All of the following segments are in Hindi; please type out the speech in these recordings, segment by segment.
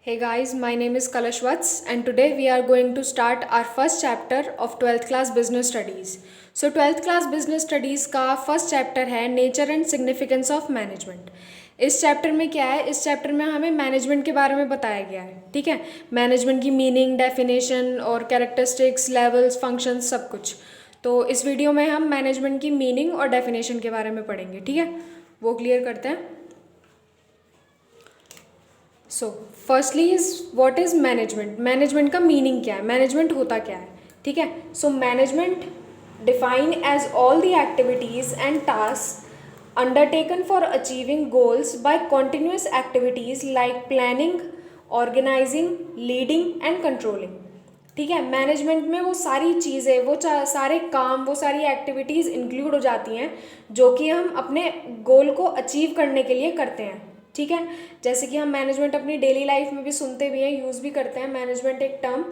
Hey guys, my name is Kalashwats and today we are going to start our first chapter of 12th class business studies. So 12th class business studies का फर्स्ट चैप्टर है nature and significance of management. इस चैप्टर में क्या है, इस चैप्टर में हमें मैनेजमेंट के बारे में बताया गया है। ठीक है, मैनेजमेंट की मीनिंग, डेफिनेशन और कैरेक्टरिस्टिक्स, लेवल्स, फंक्शंस, सब कुछ। तो इस वीडियो में हम मैनेजमेंट की मीनिंग और डेफिनेशन के बारे में पढ़ेंगे। ठीक है, वो क्लियर करते हैं। So firstly is what is management. Management का मीनिंग क्या है, मैनेजमेंट होता क्या है। ठीक है, so management define as all the activities and task undertaken for achieving goals by continuous activities like planning, organising, leading and controlling. ठीक है, मैनेजमेंट में वो सारी चीज़ें, वो सारे काम, वो सारी एक्टिविटीज़ इंक्लूड हो जाती हैं जो कि हम अपने गोल को अचीव करने के लिए करते हैं। ठीक है, जैसे कि हम मैनेजमेंट अपनी डेली लाइफ में भी सुनते भी हैं, यूज़ भी करते हैं। मैनेजमेंट एक टर्म,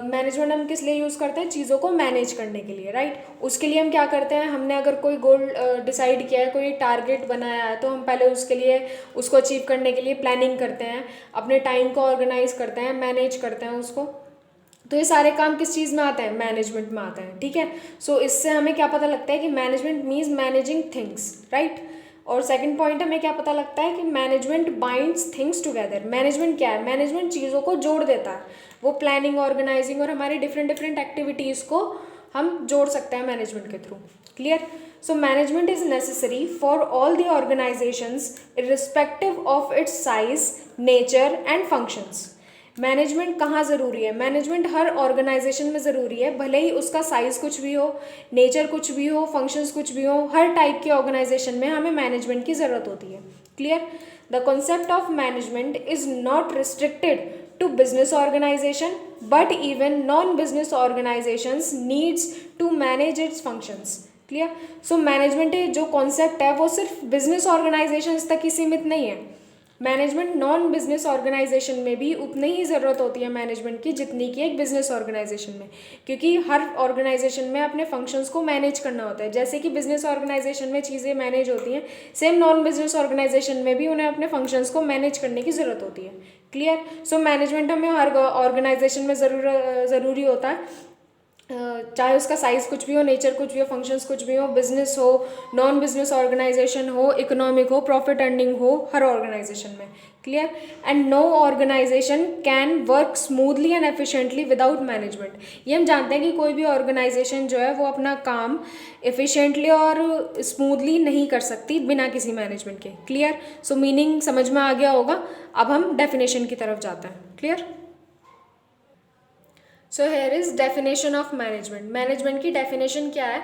मैनेजमेंट हम किस लिए यूज़ करते हैं, चीज़ों को मैनेज करने के लिए, राइट। उसके लिए हम क्या करते हैं, हमने अगर कोई गोल डिसाइड किया है, कोई टारगेट बनाया है, तो हम पहले उसके लिए, उसको अचीव करने के लिए प्लानिंग करते हैं, अपने टाइम को ऑर्गेनाइज करते हैं, मैनेज करते हैं उसको। तो ये सारे काम किस चीज़ में आते हैं, मैनेजमेंट में आते हैं। ठीक है, सो इससे हमें क्या पता लगता है कि management means managing things, right. और सेकंड पॉइंट हमें क्या पता लगता है कि management binds things together. Management क्या है, मैनेजमेंट चीज़ों को जोड़ देता है। वो प्लानिंग, ऑर्गेनाइजिंग और हमारी डिफरेंट डिफरेंट एक्टिविटीज़ को हम जोड़ सकते हैं मैनेजमेंट के through. Clear. So management is necessary for all the organisations irrespective of its size, nature and functions. Management कहाँ ज़रूरी है, मैनेजमेंट हर ऑर्गेनाइजेशन में ज़रूरी है, भले ही उसका साइज़ कुछ भी हो, नेचर कुछ भी हो, फंक्शंस कुछ भी हो। हर टाइप के ऑर्गेनाइजेशन में हमें मैनेजमेंट की ज़रूरत होती है। Clear. The concept of management is not restricted to business organisation but even non business organisations needs to manage its functions. Clear. So management जो कॉन्सेप्ट है वो सिर्फ बिजनेस ऑर्गेनाइजेशंस तक ही सीमित नहीं है। मैनेजमेंट नॉन बिजनेस ऑर्गेनाइजेशन में भी उतनी ही ज़रूरत होती है मैनेजमेंट की जितनी की एक बिजनेस ऑर्गेनाइजेशन में, क्योंकि हर ऑर्गेनाइजेशन में अपने फंक्शंस को मैनेज करना होता है। जैसे कि बिजनेस ऑर्गेनाइजेशन में चीज़ें मैनेज होती हैं, सेम नॉन बिजनेस ऑर्गेनाइजेशन में भी उन्हें अपने फंक्शंस को मैनेज करने की ज़रूरत होती है। क्लियर। सो मैनेजमेंट हमें हर ऑर्गेनाइजेशन में ज़रूरी होता है, चाहे उसका साइज़ कुछ भी हो, नेचर कुछ भी हो, फंक्शंस कुछ भी हो, बिजनेस हो, नॉन बिजनेस ऑर्गेनाइजेशन हो, इकोनॉमिक हो, प्रॉफिट अर्निंग हो, हर ऑर्गेनाइजेशन में। Clear. And no organisation can work smoothly and efficiently without management. ये हम जानते हैं कि कोई भी ऑर्गेनाइजेशन जो है वो अपना काम एफिशिएंटली और स्मूथली नहीं कर सकती बिना किसी मैनेजमेंट के। क्लियर। सो मीनिंग समझ में आ गया होगा। अब हम डेफिनेशन की तरफ जाते हैं। Clear. So here is definition of management. Management की डेफिनेशन क्या है,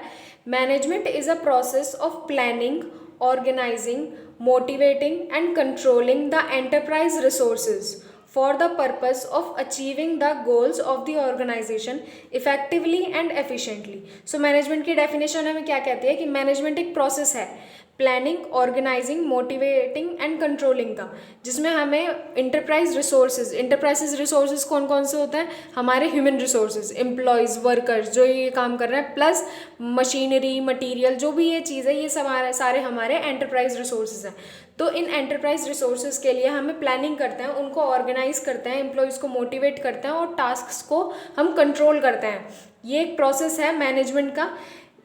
management is a process of planning, organising, motivating and controlling the enterprise resources for the purpose of achieving the goals of the organisation effectively and efficiently. So management की डेफिनेशन हमें क्या कहती है कि मैनेजमेंट एक प्रोसेस है planning, organising, motivating and controlling का, जिसमें हमें इंटरप्राइज रिसोर्सेज कौन कौन से होते हैं, हमारे ह्यूमन रिसोर्सेज, एम्प्लॉयज़, वर्कर्स जो ये काम कर रहे हैं, प्लस मशीनरी, मटेरियल, जो भी ये चीज़ है, ये सारे हमारे एंटरप्राइज रिसोर्सेज हैं। तो इन एंटरप्राइज रिसोर्सेज के लिए हमें प्लानिंग करते हैं, उनको ऑर्गेनाइज करते हैं, एम्प्लॉयज़ को मोटिवेट करते हैं और टास्क को हम कंट्रोल करते हैं। ये एक प्रोसेस है मैनेजमेंट का।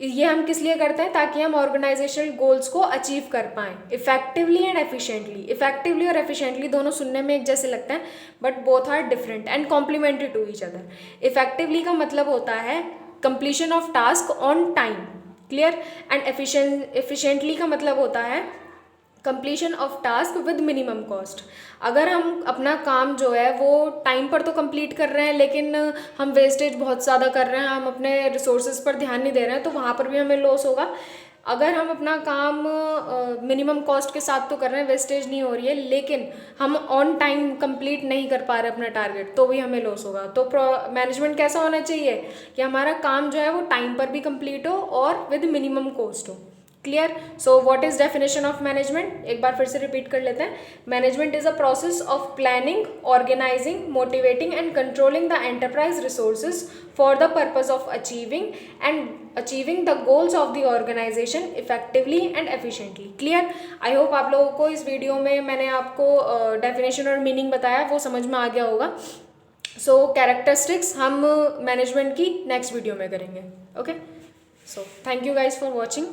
ये हम किस लिए करते हैं, ताकि हम ऑर्गेनाइजेशनल गोल्स को अचीव कर पाएँ इफेक्टिवली एंड एफिशिएंटली। इफेक्टिवली और एफिशिएंटली दोनों सुनने में एक जैसे लगते हैं, but both are different and complementary to each other. Effectively का मतलब होता है completion of task on time. Clear. And efficiently का मतलब होता है completion of task with minimum cost. अगर हम अपना काम जो है वो टाइम पर तो कंप्लीट कर रहे हैं, लेकिन हम वेस्टेज बहुत ज़्यादा कर रहे हैं, हम अपने रिसोर्सेज पर ध्यान नहीं दे रहे हैं, तो वहाँ पर भी हमें लॉस होगा। अगर हम अपना काम मिनिमम कॉस्ट के साथ तो कर रहे हैं, वेस्टेज नहीं हो रही है, लेकिन हम ऑन टाइम कंप्लीट नहीं कर पा रहे अपना टारगेट, तो भी हमें लॉस होगा। तो मैनेजमेंट कैसा होना चाहिए कि हमारा काम जो है वो टाइम पर भी कंप्लीट हो और विद मिनिमम कॉस्ट हो। Clear. So what is definition of management, एक बार फिर से रिपीट कर लेते हैं. Management is a process of planning, organising, motivating and controlling the enterprise resources for the purpose of achieving the goals of the organisation effectively and efficiently. Clear. I hope आप लोगों को इस वीडियो में मैंने आपको डेफिनेशन और मीनिंग बताया वो समझ में आ गया होगा. सो कैरेक्टरिस्टिक्स हम मैनेजमेंट की नेक्स्ट वीडियो में करेंगे. Okay. So thank you guys for watching.